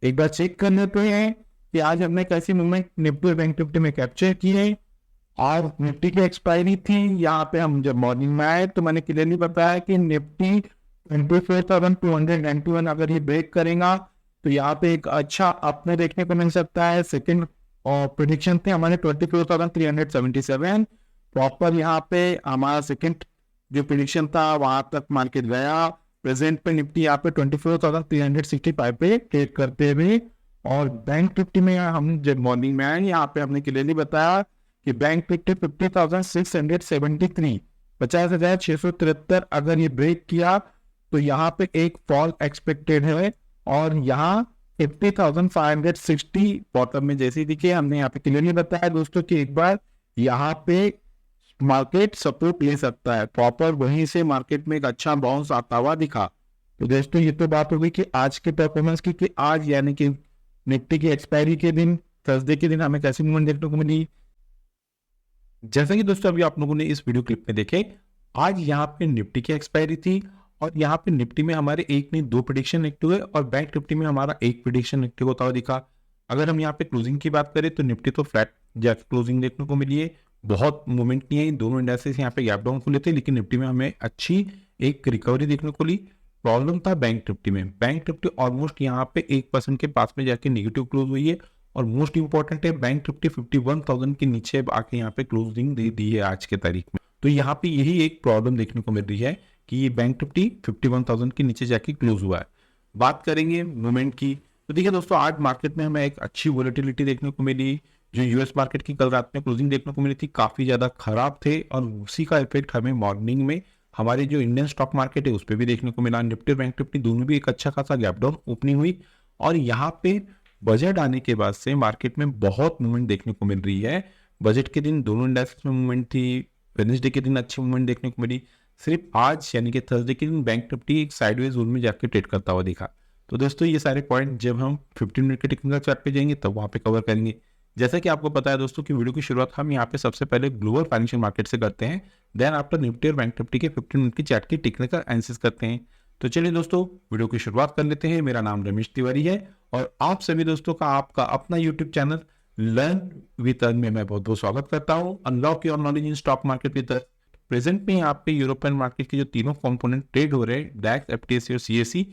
एक बार चेक कर लेते हैं कि आज हमने कैसी मूवमेंट निफ्टी और बैंक निफ्टी में कैप्चर की है। और निफ्टी की एक्सपायरी थी, यहाँ पे हम जब मॉर्निंग में आए तो मैंने क्लियरली बताया कि निफ्टी 24,291 अगर ये ब्रेक करेगा तो यहाँ पे एक अच्छा अपने देखने को मिल सकता है। सेकंड और प्रिडिक्शन थे हमारे 24,377, प्रॉपर यहाँ पे हमारा सेकंड जो प्रिडिक्शन था वहां तक मार्केट गया। प्रेजेंट पे निफ्टी यहाँ पे 24,365 पे ट्रेड करते हुए, और बैंक निफ्टी में हम जब मॉर्निंग में आए यहाँ पे हमने क्लियरली बताया कि बैंक निफ्टी 50,673 50,673 अगर ये ब्रेक किया तो यहाँ पे एक फॉल एक्सपेक्टेड है। और यहाँ 50,560 बॉटम में जैसे दिखे, हमने यहाँ पे क्लियरली बताया दोस्तों कि एक बार यहाँ पे मार्केट सपोर्ट ले सकता है, प्रॉपर वहीं से मार्केट में एक अच्छा बाउंस आता हुआ दिखा। तो दोस्तों ये तो बात होगी कि आज के परफॉर्मेंस की, कि आज यानी कि निफ्टी की एक्सपायरी के दिन थर्सडे के दिन हमें कैसी मूवमेंट देखने को मिली। जैसा कि दोस्तों अभी आप लोगों ने इस वीडियो क्लिप में देखे, आज यहाँ पे निफ्टी की एक्सपायरी थी और यहाँ पे निफ्टी में हमारे एक नहीं दो प्रेडिक्शन एक्टिव है और बैंक निफ्टी में हमारा एक प्रेडिक्शन एक्टिव होता हुआ दिखा। अगर हम यहाँ पे क्लोजिंग की बात करें तो निफ्टी तो फ्लैट जैक क्लोजिंग देखने को मिली है, बहुत मूवमेंट नहीं है। दोनों इंडेक्सेस यहाँ पे गैप डाउन खुले थे, लेकिन निफ्टी में हमें अच्छी एक रिकवरी देखने को ली। प्रॉब्लम था बैंक निफ्टी में, बैंक निफ्टी ऑलमोस्ट यहाँ पे 1% के पास में जाके नेगेटिव क्लोज हुई है। और मोस्ट इंपॉर्टेंट है बैंक निफ्टी 51,000 के नीचे आके यहाँ पे क्लोजिंग दे दी है आज के तारीख में। तो यहाँ पे यही एक प्रॉब्लम देखने को मिल रही है कि ये बैंक निफ्टी 51,000 के नीचे जाके क्लोज हुआ है। बात करेंगे मूवमेंट की, तो देखिए दोस्तों आज मार्केट में हमें एक अच्छी वोलेटिलिटी देखने को मिली। जो यूएस मार्केट की कल रात में क्लोजिंग देखने को मिली थी काफी ज्यादा खराब थे, और उसी का इफेक्ट हमें मॉर्निंग में हमारे जो इंडियन स्टॉक मार्केट है उस पर भी देखने को मिला। निफ्टी और बैंक निफ्टी दोनों भी एक अच्छा खासा गैप डाउन ओपनिंग हुई, और यहाँ पे बजट आने के बाद से मार्केट में बहुत मूवमेंट देखने को मिल रही है। बजट के दिन दोनों इंडेक्स में मूवमेंट थी, वेडनेसडे के दिन अच्छी मूवमेंट देखने को मिली। सिर्फ आज यानी कि थर्सडे के दिन बैंक निफ्टी एक साइडवेज जोन में जाकर ट्रेड करता हुआ दिखा। तो दोस्तों ये सारे पॉइंट जब हम 15 मिनट के टेक्निकल चार्ट पे जाएंगे तब वहां पे कवर करेंगे। जैसा कि आपको पता है दोस्तों कि वीडियो की शुरुआत हम यहाँ पे सबसे पहले ग्लोबल फाइनेंशियल मार्केट से करते हैं, देन आफ्टर निफ्टी और बैंक निफ्टी के 15 मिनट की चार्ट की टेक्निकल एनालिसिस करते हैं। तो चलिए दोस्तों वीडियो की शुरुआत कर लेते हैं। मेरा नाम रमेश तिवारी है और आप सभी दोस्तों का आपका अपना YouTube channel learn with earn में मैं बहुत बहुत स्वागत करता हूँ। Unlock your knowledge in stock market with earn. Present में यहाँ पे यूरोपियन मार्केट के जो तीनों कंपोनेंट ट्रेड हो रहे हैं, डैक्स, एफटीएसी और सीएसई,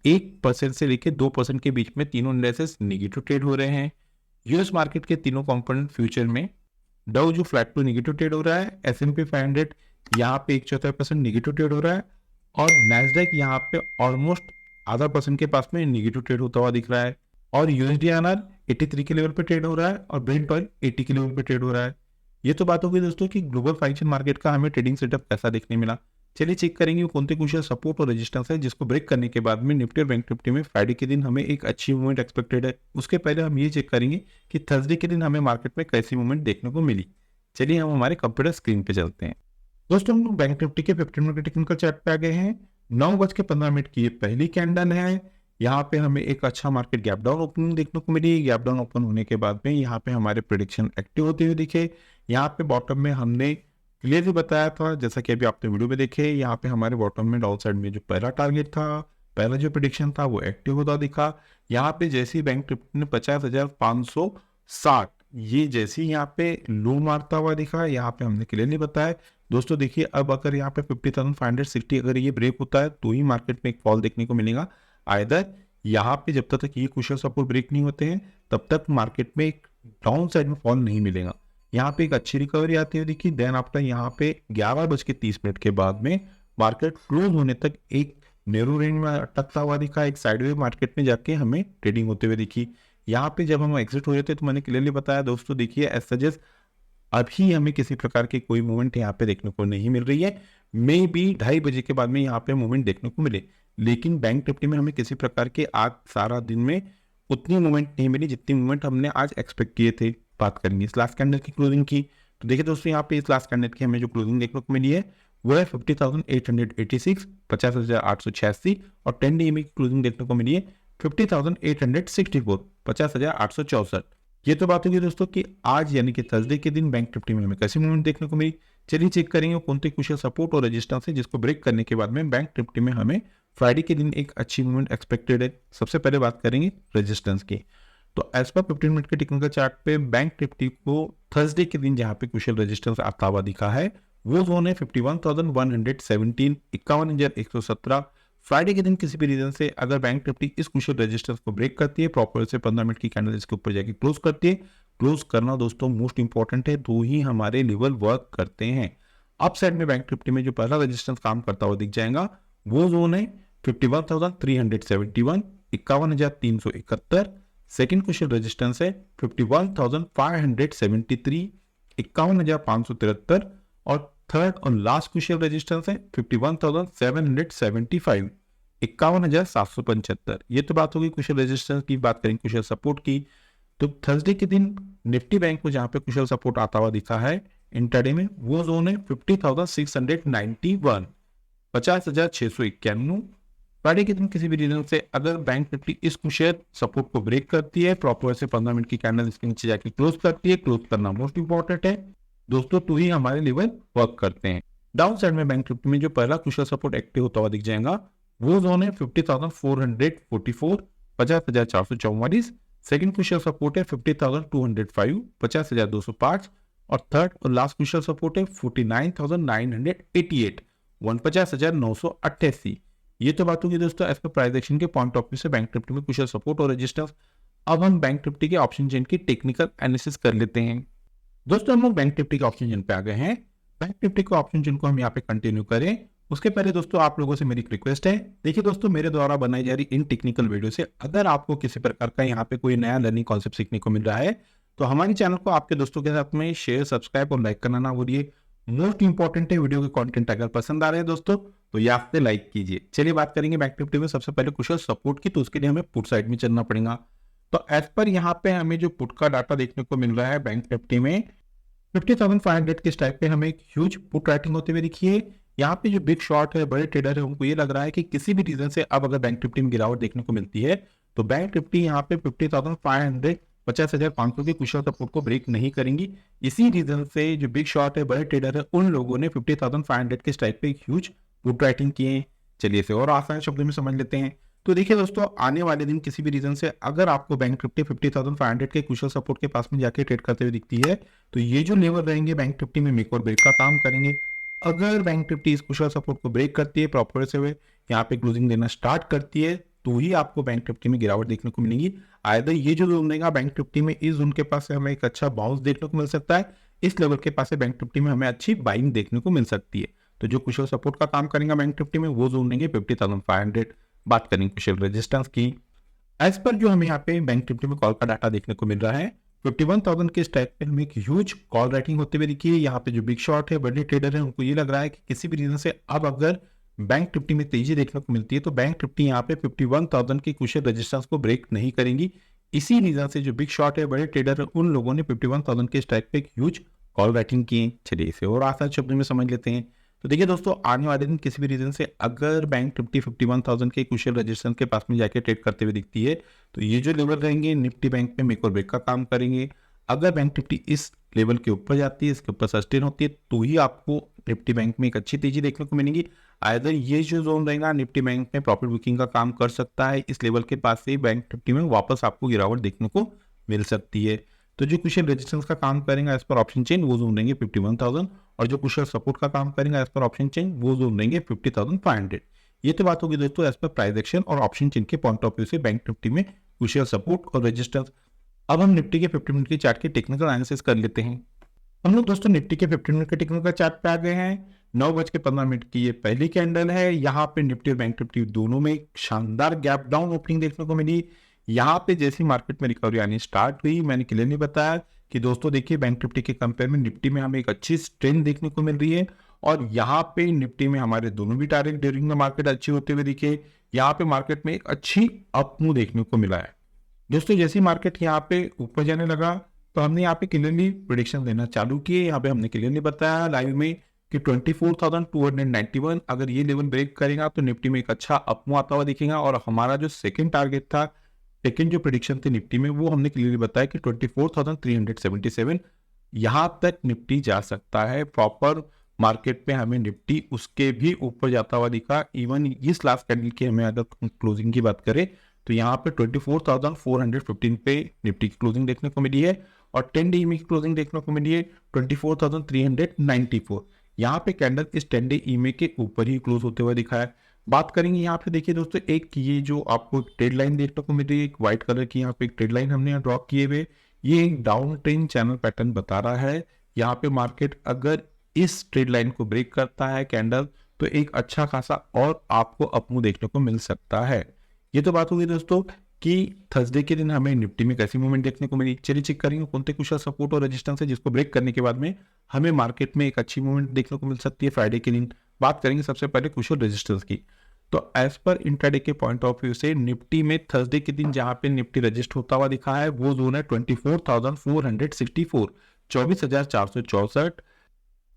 1% से लेकर 2% के बीच में तीनों इंडेक्सेस नेगेटिव ट्रेड हो रहे हैं। यूएस मार्केट के तीनों कंपोनेंट फ्यूचर में डाउ जो फ्लैट टू नेगेटिव ट्रेड हो रहा है, एस&पी 500 यहाँ पे 1/4% नेगेटिव ट्रेड हो रहा है, और नैस्डैक यहाँ पे ऑलमोस्ट आधा % के पास में नेगेटिव ट्रेड होता हुआ दिख रहा है। और यूएसडीआरआर 83 के लेवल पे ट्रेड हो रहा है और ब्रेंट ऑयल 80 के लेवल पे ट्रेड हो रहा है। ये तो बात होगी दोस्तों कि ग्लोबल फाइनेंशियल मार्केट का हमें ट्रेडिंग सेटअप कैसा देखने मिला। चलिए चेक करेंगे कौन से कुछ सपोर्ट और रेजिस्टेंस है जिसको ब्रेक करने के बाद में निफ्टी और बैंक निफ्टी में फ्राइडे के दिन हमें एक अच्छी मूवमेंट एक्सपेक्टेड है। उसके पहले हम ये चेक करेंगे कि थर्सडे के दिन हमें मार्केट में कैसी मूवमेंट देखने को मिली। चलिए हम हमारे कंप्यूटर स्क्रीन पे चलते हैं। दोस्तों हम लोग बैंक निफ्टी के 15 मिनट के टेक्निकल चार्ट पे आ गए हैं। 9:15 की ये पहली कैंडल है। यहाँ पे हमें एक अच्छा मार्केट गैप डाउन ओपनिंग देखने को मिली। गैप डाउन ओपन होने के बाद में यहाँ पे हमारे प्रेडिक्शन एक्टिव होते हुए दिखे। यहाँ पे बॉटम में हमने क्लियरली बताया था, जैसा कि अभी आपने वीडियो में देखे, यहाँ पे हमारे बॉटम में डाउन साइड में जो पहला टारगेट था, पहला जो प्रेडिक्शन था वो एक्टिव होता दिखा। यहाँ पे जैसे ही बैंक निफ्टी ने 50,560 ये जैसे ही यहाँ पे लो मारता हुआ दिखा, यहाँ पे हमने क्लियरली बताया दोस्तों देखिए अब अगर यहाँ पे 50,560 अगर ये ब्रेक होता है तो ही मार्केट में एक फॉल देखने को मिलेगा। आइदर यहाँ पे जब तक ये कुशल सपोर्ट ब्रेक नहीं होते हैं तब तक मार्केट में एक डाउन साइड में फॉल नहीं मिलेगा। यहाँ पे एक अच्छी रिकवरी आती हुई दिखी। देन आफ्टर यहाँ पे 11:30 के बाद में मार्केट क्लोज होने तक एक नैरो रेंज में अटकता हुआ दिखा, एक साइडवे मार्केट में जाके हमें ट्रेडिंग होते हुए दिखी। यहाँ पे जब हम एग्जिट हो रहे थे तो मैंने क्लियरली बताया दोस्तों देखिए एज सजेस्ट अभी हमें किसी प्रकार की कोई मूवमेंट यहाँ पे देखने को नहीं मिल रही है। मे बी 2:30 बजे के बाद में यहाँ पे मूवमेंट देखने को मिले, लेकिन बैंक निफ्टी में हमें किसी प्रकार के आज सारा दिन में उतनी मूवमेंट नहीं मिली जितनी मूवमेंट हमने आज एक्सपेक्ट किए थे। बात करेंगे इस लास्ट कैंडल की क्लोजिंग की, तो देखिए दोस्तों यहाँ पे इस लास्ट कैंडल की हमें जो क्लोजिंग देखने को मिली है वो है 50,886 50,886, और 10 डीएमए की क्लोजिंग देखने को मिली है 50,864 50,864। ये तो बात होगी दोस्तों कि आज यानी कि थर्सडे के दिन बैंक निफ्टी में हमें कैसी मूवमेंट देखने को मिली। चलिए चेक करेंगे कौन से कुशल सपोर्ट और रेजिस्टेंस है जिसको ब्रेक करने के बाद में बैंक निफ्टी में हमें फ्राइडे के दिन एक अच्छी मूवमेंट एक्सपेक्टेड है। सबसे पहले बात करेंगे रेजिस्टेंस की। तो एज पर 15 मिनट के टेक्निकल चार्ट पे बैंक निफ्टी को थर्सडे के दिन जहां पे कुशल रेजिस्टेंस आता हुआ दिखा है वो जोन है 51,117, 51,117। फ्राइडे के दिन किसी भी रीजन से अगर बैंक निफ्टी इस कुशल रेजिस्टेंस को ब्रेक करती है, प्रॉपर से 15 मिनट की कैंडल इसके ऊपर जाके क्लोज करती है, क्लोज करना दोस्तों मोस्ट इंपॉर्टेंट है, तो ही हमारे लेवल वर्क करते हैं। अप साइड में बैंक निफ्टी में जो पहला रेजिस्टेंस काम करता हुआ दिख जाएगा वो जोन है 51,371, 51,371। सेकेंड कुशल रेजिस्टेंस है 51,573, 51,573। और थर्ड और लास्ट कुशल रेजिस्टेंस है 51,775, 51,775। ये तो बात होगी कुशल रेजिस्टेंस की। बात करेंगे कुशल सपोर्ट की, तो थर्सडे के दिन निफ्टी बैंक को जहां पे कुशल सपोर्ट आता हुआ दिखा है इंट्राडे में वो जोन है 50,691, 50,691। फ्राइडे के दिन किसी भी रीजन से अगर बैंक निफ्टी इस कुशल सपोर्ट को ब्रेक करती है, प्रॉपर से 15 मिनट की कैंडल इसके नीचे जाके क्लोज करती है, क्लोज करना मोस्ट इंपॉर्टेंट है दोस्तों, तो ही हमारे लेवल वर्क करते हैं। डाउन साइड में बैंक निफ्टी में जो पहला कुशल सपोर्ट एक्टिव होता हुआ दिख जाएगा वो जोन है 50,444, 50,444। सेकंड कुशल सपोर्ट है 50,205, 50,205। और थर्ड और लास्ट कुशल सपोर्ट है 49,988, 49,988। ये तो बात होगी दोस्तों एज पर प्राइस एक्शन के पॉइंट ऑफ व्यू से बैंक निफ्टी में कुशल सपोर्ट और रेजिस्टेंस। अब हम बैंक निफ्टी के ऑप्शन चेन की टेक्निकल एनालिसिस कर लेते हैं। दोस्तों हम लोग बैंक निफ्टी के ऑप्शन चेन पे आ गए हैं। बैंक निफ्टी के ऑप्शन चेन को हम यहाँ पे कंटिन्यू करें उसके पहले दोस्तों आप लोगों से मेरी एक रिक्वेस्ट है। देखिए दोस्तों, मेरे द्वारा बनाई जा रही इन टेक्निकल वीडियो से अगर आपको किसी प्रकार का यहाँ पे कोई नया लर्निंग कॉन्सेप्ट सीखने को मिल रहा है तो हमारे चैनल को आपके दोस्तों के साथ में शेयर, सब्सक्राइब और लाइक करना ना भूलिए। मोस्ट इंपॉर्टेंट है, वीडियो के कंटेंट अगर पसंद आ रहे हैं दोस्तों तो यहाँ पे लाइक कीजिए। चलिए बात करेंगे बैंक निफ्टी में सबसे पहले कुशल सपोर्ट की, तो उसके लिए हमें पुट साइड में चलना पड़ेगा। तो एज पर यहाँ पे हमें जो पुट का डाटा देखने को मिल रहा है बैंक निफ्टी में 50,500 के स्ट्राइक पे हमें एक ह्यूज पुट राइटिंग होते हुए दिखी है। यहाँ पे जो बिग शॉर्ट है, बड़े ट्रेडर है, उनको ये लग रहा है कि किसी भी रीजन से अब अगर बैंक निफ्टी में गिरावट देखने को मिलती है तो बैंक निफ्टी यहाँ पे 50,500, 50,500 के कुशल सपोर्ट को ब्रेक नहीं करेंगी। इसी रीजन से जो बिग शॉर्ट है, बड़े ट्रेडर है, उन लोगों ने 50,500 के स्ट्राइक पे एक ह्यूज पुट राइटिंग किए हैं। चलिए इसे और आसान शब्दों में समझ लेते हैं। तो देखिए दोस्तों, आने वाले दिन किसी भी रीजन से अगर आपको बैंक निफ्टी 50,500 के कुशल सपोर्ट के पास में जाके ट्रेड करते हुए दिखती है तो ये जो लेवल रहेंगे बैंक निफ्टी में मेक और ब्रेक का काम करेंगे। अगर बैंक निफ्टी इस कुशल सपोर्ट को ब्रेक करती है, प्रॉपर से हुए यहाँ पे क्लोजिंग देना स्टार्ट करती है, तो ही आपको बैंक निफ्टी में गिरावट देखने को मिलेगी। आइदर ये जो जोन देगा बैंक निफ्टी में, इस जोन के पास से हमें एक अच्छा बाउंस देखने को मिल सकता है, इस लेवल के पास से बैंक निफ्टी में हमें अच्छी बाइंग देखने को मिल सकती है। तो जो कुशल सपोर्ट का काम करेगा बैंक निफ्टी में वो जोन देंगे 50,500। बात करेंगे कुशल रेजिस्टेंस की। एज पर जो हमें यहाँ पे बैंक निफ्टी में कॉल का डाटा देखने को मिल रहा है 51,000 के स्ट्राइक पे हमें एक ह्यूज कॉल राइटिंग होते हुए दिखी है। यहाँ पे जो बिग शॉर्ट है, बड़े ट्रेडर है, उनको ये लग रहा है कि किसी भी रीजन से अब अगर बैंक निफ्टी में तेजी देखने को मिलती है तो बैंक निफ्टी यहाँ पे 51,000 की कुशल रेजिस्टेंस को ब्रेक नहीं करेंगी। इसी रीजन से जो बिग शॉर्ट है, बड़े ट्रेडर है, उन लोगों ने 51,000 के स्ट्राइक पे एक ह्यूज कॉल राइटिंग की है। चलिए इसे और आसान शब्दों में समझ लेते हैं। तो देखिए दोस्तों, आने वाले दिन किसी भी रीजन से अगर बैंक निफ्टी 51,000 के कुशल रेजिस्टेंस के पास में जाके ट्रेड करते हुए दिखती है तो ये जो लेवल रहेंगे निफ्टी बैंक में मेक और ब्रेक का काम करेंगे। अगर बैंक निफ्टी इस लेवल के ऊपर जाती है, इसके ऊपर सस्टेन होती है, तो ही आपको निफ्टी बैंक में एक अच्छी तेजी देखने को मिलेगी। आइदर ये जो जोन रहेगा निफ्टी बैंक में प्रॉफिट बुकिंग का काम कर सकता है, इस लेवल के पास से बैंक निफ्टी में वापस आपको गिरावट देखने को मिल सकती है। तो जो कुशल रेजिस्टेंस का काम करेंगे एज पर ऑप्शन चेन वो जोन देंगे 51,000, और जो कुशल सपोर्ट का काम करेंगे एज पर ऑप्शन चेन वो जोन देंगे 50,500। ये तो बात होगी दोस्तों एज पर प्राइस एक्शन और ऑप्शन चेन के पॉइंट ऑफ व्यू से बैंक निफ्टी में कुशल सपोर्ट और रेजिस्टेंस। अब हम निफ्टी के 50 मिनट के चार्ट के टेक्निकल एनालिसिस कर लेते हैं। हम लोग दोस्तों निफ्टी के 50 मिनट के टेक्निकल चार्ट पे आ गए हैं। 9:15 की ये पहली कैंडल है। यहाँ पे निफ्टी और बैंक निफ्टी दोनों में शानदार गैप डाउन ओपनिंग देखने को मिली। यहाँ पे जैसी मार्केट में रिकवरी आनी स्टार्ट हुई, मैंने क्लियरली बताया कि दोस्तों देखिए बैंक निफ्टी के कंपेयर में निफ्टी में हमें एक अच्छी स्ट्रेंथ देखने को मिल रही है, और यहाँ पे निफ्टी में हमारे दोनों भी टारगेट ड्यूरिंग द मार्केट अच्छी होते हुए दिखे। यहाँ पे मार्केट में एक अच्छी अप मूव देखने को मिला है दोस्तों। जैसी मार्केट यहाँ पे ऊपर जाने लगा तो हमने यहाँ पे क्लियरली प्रेडिक्शन देना चालू किए। यहाँ पे हमने क्लियरली बताया लाइव में कि 24,291 अगर ये लेवल ब्रेक करेगा तो निफ्टी में एक अच्छा अप मूव आता हुआ दिखेगा, और हमारा जो सेकंड टारगेट था, सेकंड जो प्रेडिक्शन थी निफ्टी में, वो हमने क्लियरली बताया कि 24,377 यहाँ तक निफ्टी जा सकता है। प्रॉपर मार्केट में हमें निफ्टी उसके भी ऊपर जाता हुआ दिखा। इवन इस लास्ट कैंडल की हमें अगर क्लोजिंग की बात करें तो यहाँ पे 24,415 पे निफ्टी की क्लोजिंग देखने को मिली है और 10 डे की क्लोजिंग देखने को मिली है 24,394। यहाँ पे कैंडल इस 10 डे ईएमए के ऊपर ही क्लोज होते हुए दिखा है। बात करेंगे यहाँ पे देखिए दोस्तों, एक ये जो आपको ट्रेड लाइन देखने को मिल रही है, एक व्हाइट कलर की यहाँ पे एक ट्रेड लाइन हमने यहाँ ड्रॉ किए हुए, ये एक डाउन ट्रेंड चैनल पैटर्न बता रहा है। यहाँ पे मार्केट अगर इस ट्रेड लाइन को ब्रेक करता है कैंडल, तो एक अच्छा खासा और आपको अपमूव देखने को मिल सकता है। ये तो बात होगी दोस्तों कि थर्सडे के दिन हमें निफ्टी में कैसी मूवमेंट देखने को मिली। चलिए चेक करेंगे कौन से कुछ सपोर्ट और रेजिस्टेंस है जिसको ब्रेक करने के बाद में हमें मार्केट में एक अच्छी मूवमेंट देखने को मिल सकती है। फ्राइडे के दिन बात करेंगे सबसे पहले कुछ रेजिस्टेंस की। तो एज पर इंट्राडे के पॉइंट ऑफ व्यू से निफ्टी में थर्सडे के दिन जहां पे निफ्टी रजिस्ट होता हुआ दिखा है वो जोन है 24,464, 24,464।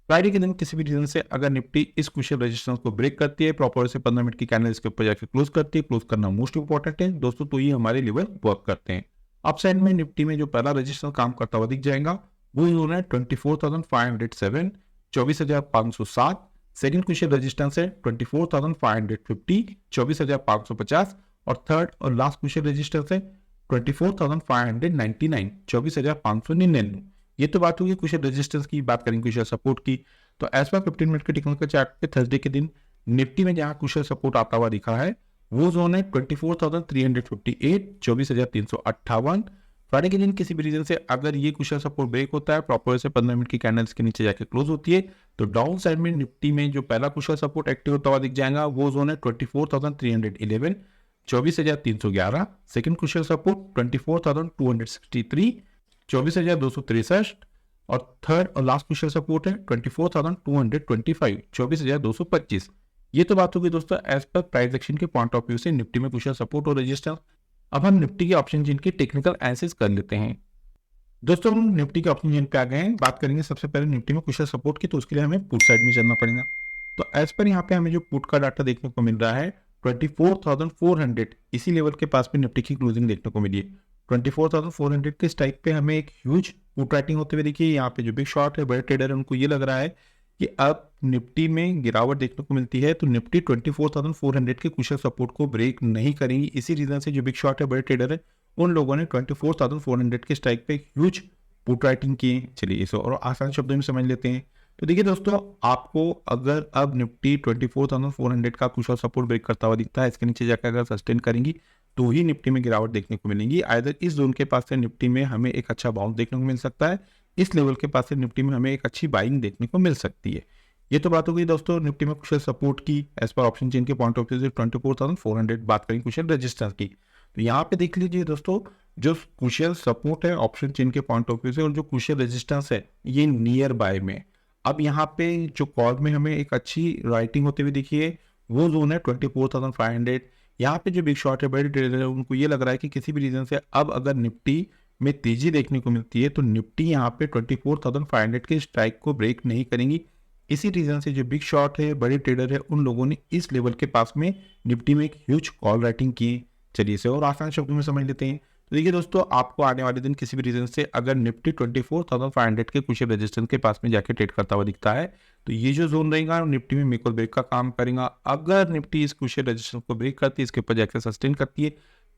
फ्राइडे के दिन किसी भी रीजन से अगर निफ्टी इस क्रूशियल रेजिस्टेंस को ब्रेक करती है, प्रॉपर से 15 मिनट की कैंडल इसके ऊपर जाकर क्लोज करती है, क्लोज करना मोस्ट इंपॉर्टेंट है दोस्तों, तो ये हमारे लेवल वर्क करते हैं। अप साइड में निफ्टी में जो पहला रेजिस्टेंस काम करता हुआ दिख जाएगा वो जोन है 24,507, 24,507। सेकंड क्रूशियल रेजिस्टेंस है 24,550, 24,550 और थर्ड और लास्ट क्रूशियल रेजिस्टेंस है 24,599, 24,599। ये तो बात होगी क्रूशियल रेजिस्टेंस की। बात करेंगे क्रूशियल सपोर्ट की, तो एज पर 15 मिनट के टेक्निकल चार्ट पे थर्सडे के दिन निफ्टी में जहां क्रूशियल सपोर्ट आता हुआ दिखा है वो जोन है 24,358, 24,358। फ्राइडे के दिन किसी भी रीजन से अगर ये क्रूशियल सपोर्ट ब्रेक होता है, प्रॉपर से 15 मिनट की कैंडल्स के नीचे जाके क्लोज होती है, तो डाउन साइड में निफ्टी में जो पहला क्रूशियल सपोर्ट एक्टिव होता हुआ दिख जाएगा वो जोन है 24,311, 24,311। सेकंड क्रूशियल सपोर्ट 24,263, 24,263 और थर्ड और लास्ट क्रूशियल सपोर्ट है 24,225, 24,225। ये तो बात होगी दोस्तों एज पर प्राइस एक्शन के पॉइंट ऑफ व्यू से निफ्टी में क्रूशियल सपोर्ट और रेजिस्टेंस। अब हम निफ्टी के ऑप्शन चेन की टेक्निकल एनालिसिस कर लेते हैं। दोस्तों हम निफ्टी के ऑप्शन चेन पे आ गए हैं। बात करेंगे सबसे पहले निफ्टी में क्रूशियल सपोर्ट की, तो उसके लिए हमें पुट साइड में चलना पड़ेगा। तो एज पर यहाँ पे हमें जो पुट का डाटा देखने को मिल रहा है 24,400, इसी लेवल के पास में निफ्टी की क्लोजिंग देखने को मिली है। 24,400 के स्ट्राइक पे हमें एक ह्यूज पुट राइटिंग होते हुए देखिए। यहाँ पे जो बिग शॉट है, बड़े ट्रेडर है, उनको ये लग रहा है कि अब निफ्टी में गिरावट देखने को मिलती है, तो निफ्टी 24,400 के क्रूशियल सपोर्ट को ब्रेक नहीं करेंगी। इसी रीजन से जो बिग शॉट है, बड़े ट्रेडर है, उन लोगों ने 24,400 के स्ट्राइक पे ह्यूज पुट राइटिंग की। चलिए इसे और आसान शब्दों में समझ लेते हैं। तो देखिए दोस्तों, आपको अगर अब निफ्टी 24,400 का क्रूशियल सपोर्ट ब्रेक करता हुआ दिखता है, इसके नीचे जाकर अगर सस्टेन करेंगी तो ही निफ्टी में गिरावट देखने को मिलेगी। आइदर इस जोन के पास से निफ्टी में हमें एक अच्छा बाउंस देखने को मिल सकता है, इस लेवल के पास से निफ्टी में हमें एक अच्छी बाइंग देखने को मिल सकती है। ये तो बात हो गई दोस्तों निफ्टी में क्रूशियल सपोर्ट की एज पर ऑप्शन चेन के पॉइंट ऑफ व्यू से 24,400। बात करेंगे क्रूशियल रेजिस्टेंस की, तो यहाँ पे देख लीजिए दोस्तों, जो क्रूशियल सपोर्ट है ऑप्शन चेन के पॉइंट ऑफ व्यू से और जो क्रूशियल रेजिस्टेंस है ये नियर बाय में। अब यहाँ पे जो कॉल में हमें एक अच्छी राइटिंग होते हुए दिखी है वो जोन है 24,500। यहाँ पे जो बिग शॉट है, बड़े ट्रेडर है, उनको ये लग रहा है कि किसी भी रीजन से अब अगर निफ्टी में तेजी देखने को मिलती है तो निफ्टी यहाँ पे 24,500 के स्ट्राइक को ब्रेक नहीं करेंगी। इसी रीजन से जो बिग शॉट है, बड़े ट्रेडर है, उन लोगों ने इस लेवल के पास में निफ्टी में एक ह्यूज कॉल राइटिंग की। चलिए इसे और आसान शब्दों में समझ लेते हैं। तो देखिए दोस्तों, आपको आने वाले दिन किसी भी रीजन से अगर निफ्टी 24,500 के क्रूशियल रेजिस्टेंस के पास में जाके ट्रेड करता हुआ दिखता है, तो ये जो जोन रहेगा निफ्टी में मेक और ब्रेक का काम करेगा। अगर निफ्टी इस क्रूशियल रेजिस्टेंस को ब्रेक करती है, इसके ऊपर जाकर सस्टेन करती है,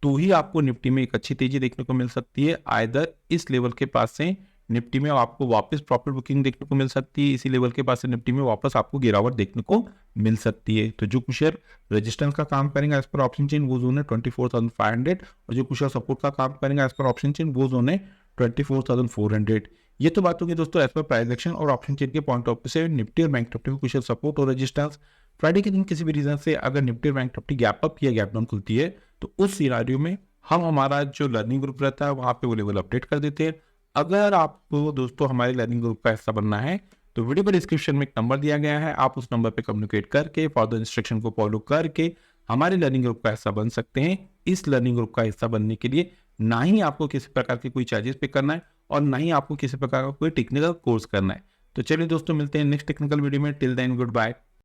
तो ही आपको निफ्टी में एक अच्छी तेजी देखने को मिल सकती है। आइदर इस लेवल के पास से निफ्टी में आपको वापस प्रॉफिट बुकिंग देखने को मिल सकती है, इसी लेवल के पास से निफ्टी में वापस आपको गिरावट देखने को मिल सकती है। तो जो क्रूशियल रेजिस्टेंस का काम करेंगे एज पर ऑप्शन चेन वो जोन है 24,500 और जो क्रूशियल सपोर्ट का काम करेंगे एज पर ऑप्शन चेन वो जोन है 24,400। ये तो बात होगी दोस्तों एज पर प्राइस एक्शन और ऑप्शन चेन के पॉइंट ऑफ व्यू से निफ्टी और बैंक निफ्टी में क्रूशियल सपोर्ट और रेजिस्टेंस। फ्राइडे के दिन किसी भी रीजन से अगर निफ्टी और बैंक निफ्टी गैप अप या गैप डाउन खुलती है, तो उस सिनारियो में हम हमारा जो लर्निंग ग्रुप रहता है वहाँ पे वो लेवल अपडेट कर देते हैं। अगर आपको दोस्तों हमारे लर्निंग ग्रुप का हिस्सा बनना है तो वीडियो पर डिस्क्रिप्शन में एक नंबर दिया गया है, आप उस नंबर पे कम्युनिकेट करके फर्दर इंस्ट्रक्शन को फॉलो करके हमारे लर्निंग ग्रुप का हिस्सा बन सकते हैं। इस लर्निंग ग्रुप का हिस्सा बनने के लिए ना ही आपको किसी प्रकार के कोई चार्जेस पे करना है और ना ही आपको किसी प्रकार का कोई टेक्निकल कोर्स करना है। तो चलिए दोस्तों, मिलते हैं नेक्स्ट टेक्निकल वीडियो में। Till then good bye.